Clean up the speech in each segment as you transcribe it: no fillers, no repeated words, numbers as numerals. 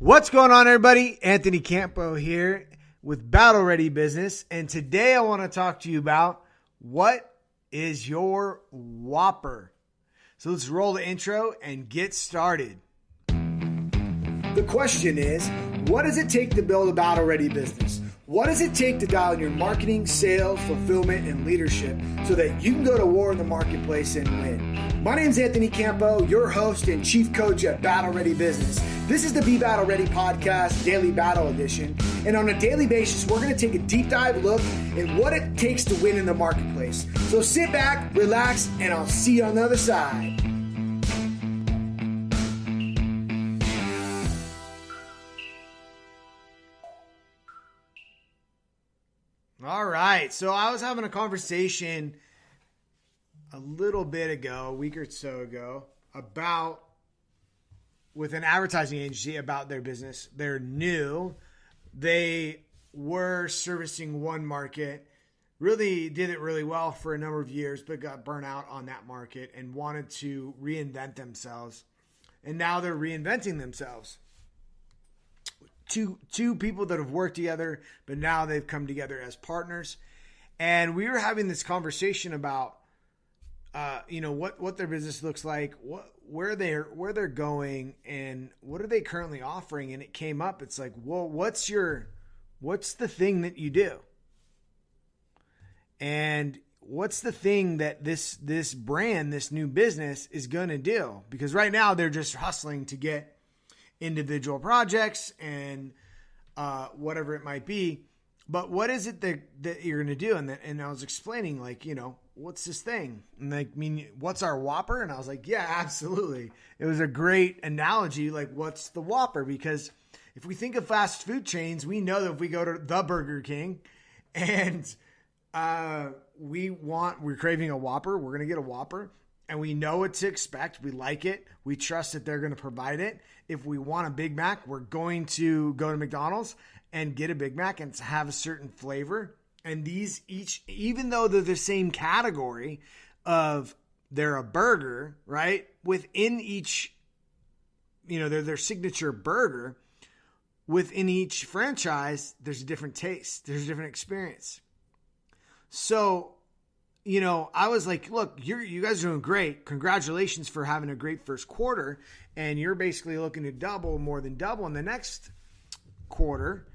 What's going on, everybody? Anthony Campo here with Battle Ready Business. And today I want to talk to you about what is your Whopper. So let's roll the intro and get started. The question is, what does it take to build a Battle Ready business? What does it take to dial in your marketing, sales, fulfillment, and leadership so that you can go to war in the marketplace and win? My name is Anthony Campo, your host and chief coach at Battle Ready Business. This is the Be Battle Ready Podcast, Daily Battle Edition. And on a daily basis, we're going to take a deep dive look at what it takes to win in the marketplace. So sit back, relax, and I'll see you on the other side. All right. So I was having a conversation a little bit ago, a week or so ago, with an advertising agency about their business. They're new. They were servicing one market, really did it really well for a number of years, but got burnt out on that market and wanted to reinvent themselves. And now they're reinventing themselves. Two people that have worked together, but now they've come together as partners. And we were having this conversation about, what their business looks like, where they're going, and what are they currently offering. And it came up. It's like, well, what's the thing that you do? And what's the thing that this brand, this new business is going to do? Because right now they're just hustling to get individual projects and whatever it might be. But what is it that you're going to do? And I was explaining, what's this thing? And what's our Whopper? And I was like, yeah, absolutely. It was a great analogy. Like, what's the Whopper? Because if we think of fast food chains, we know that if we go to the Burger King and we're craving a Whopper, we're going to get a Whopper. And we know what to expect. We like it. We trust that they're going to provide it. If we want a Big Mac, we're going to go to McDonald's and get a Big Mac and have a certain flavor. And these even though they're the same category of they're a burger, right? Within each, they're their signature burger. Within each franchise, there's a different taste. There's a different experience. So, I was like, look, you guys are doing great. Congratulations for having a great first quarter. And you're basically looking to more than double in the next quarter.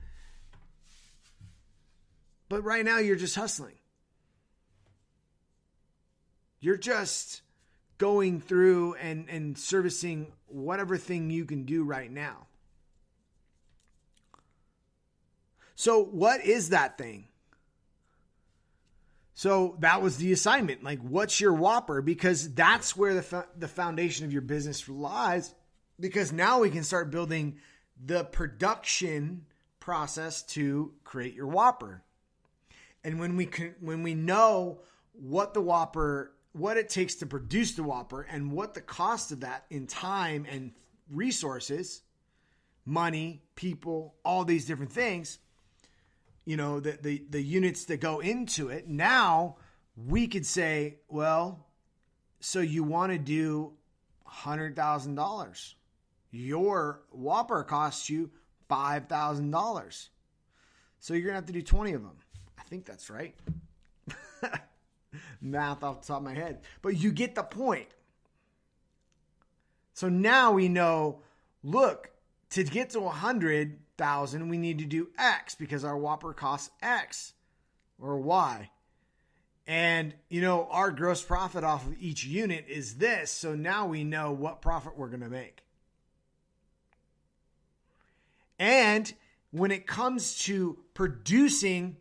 But right now you're just hustling. You're just going through and servicing whatever thing you can do right now. So what is that thing? So that was the assignment. Like, what's your Whopper? Because that's where the foundation of your business lies. Because now we can start building the production process to create your Whopper. And when we know what the Whopper, what it takes to produce the Whopper, and what the cost of that in time and resources, money, people, all these different things, the units that go into it, now we could say, well, so you want to do $100,000. Your Whopper costs you $5,000. So you're going to have to do 20 of them. I think that's right. Math off the top of my head. But you get the point. So now we know, look, to get to 100,000, we need to do X because our Whopper costs X or Y. And, our gross profit off of each unit is this. So now we know what profit we're going to make. And when it comes to producing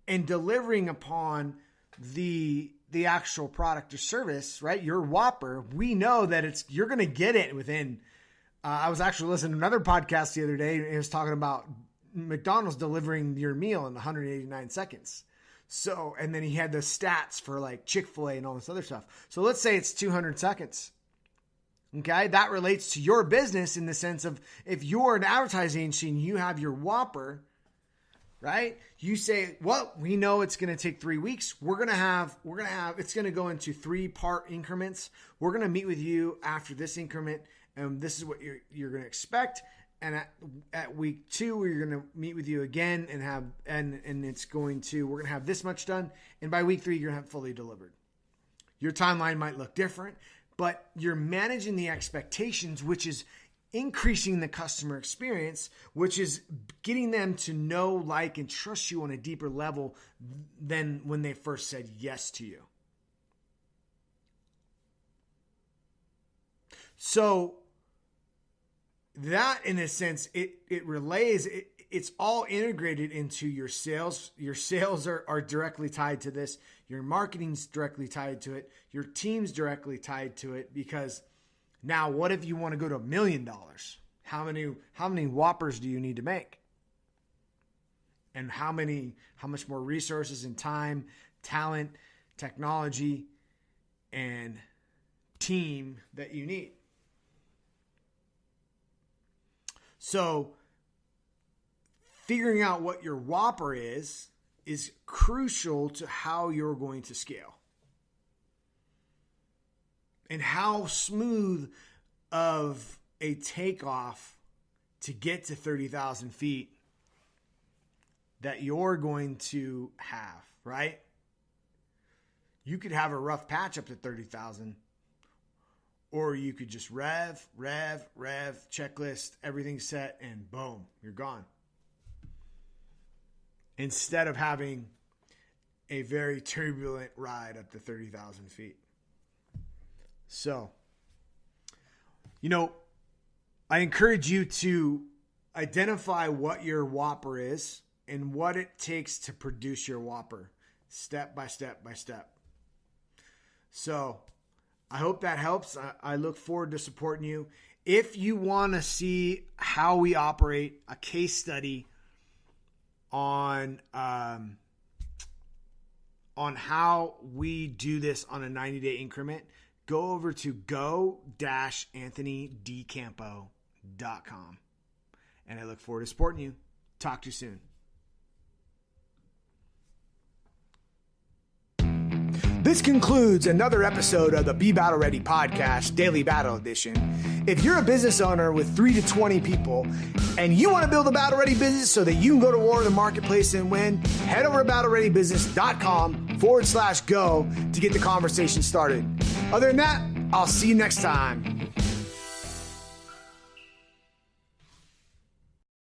and delivering upon the actual product or service, right? Your Whopper, we know that you're going to get it within, I was actually listening to another podcast the other day. And it was talking about McDonald's delivering your meal in 189 seconds. So, and then he had the stats for like Chick-fil-A and all this other stuff. So let's say it's 200 seconds. Okay. That relates to your business in the sense of if you're an advertising agency and you have your Whopper, right? You say, well, we know it's going to take 3 weeks. We're going to have, it's going to go into 3-part increments. We're going to meet with you after this increment, and this is what you're going to expect. And at week 2, we're going to meet with you again and we're going to have this much done. And by week 3, you're going to have fully delivered. Your timeline might look different, but you're managing the expectations, which is increasing the customer experience, which is getting them to know, like, and trust you on a deeper level than when they first said yes to you. So that, in a sense, it relays, it's all integrated into your sales. Your sales are directly tied to this. Your marketing's directly tied to it. Your team's directly tied to it, because now what if you want to go to $1 million? How many Whoppers do you need to make? And how much more resources and time, talent, technology, and team that you need? So figuring out what your Whopper is crucial to how you're going to scale. And how smooth of a takeoff to get to 30,000 feet that you're going to have, right? You could have a rough patch up to 30,000, or you could just rev, checklist, everything's set, and boom, you're gone. Instead of having a very turbulent ride up to 30,000 feet. So, I encourage you to identify what your Whopper is and what it takes to produce your Whopper, step by step by step. So, I hope that helps. I look forward to supporting you. If you want to see how we operate, a case study on how we do this on a 90-day increment, go over to go-anthonydcampo.com. And I look forward to supporting you. Talk to you soon. This concludes another episode of the Be Battle Ready Podcast, Daily Battle Edition. If you're a business owner with 3 to 20 people and you want to build a battle ready business so that you can go to war in the marketplace and win, head over to battlereadybusiness.com/go to get the conversation started. Other than that, I'll see you next time.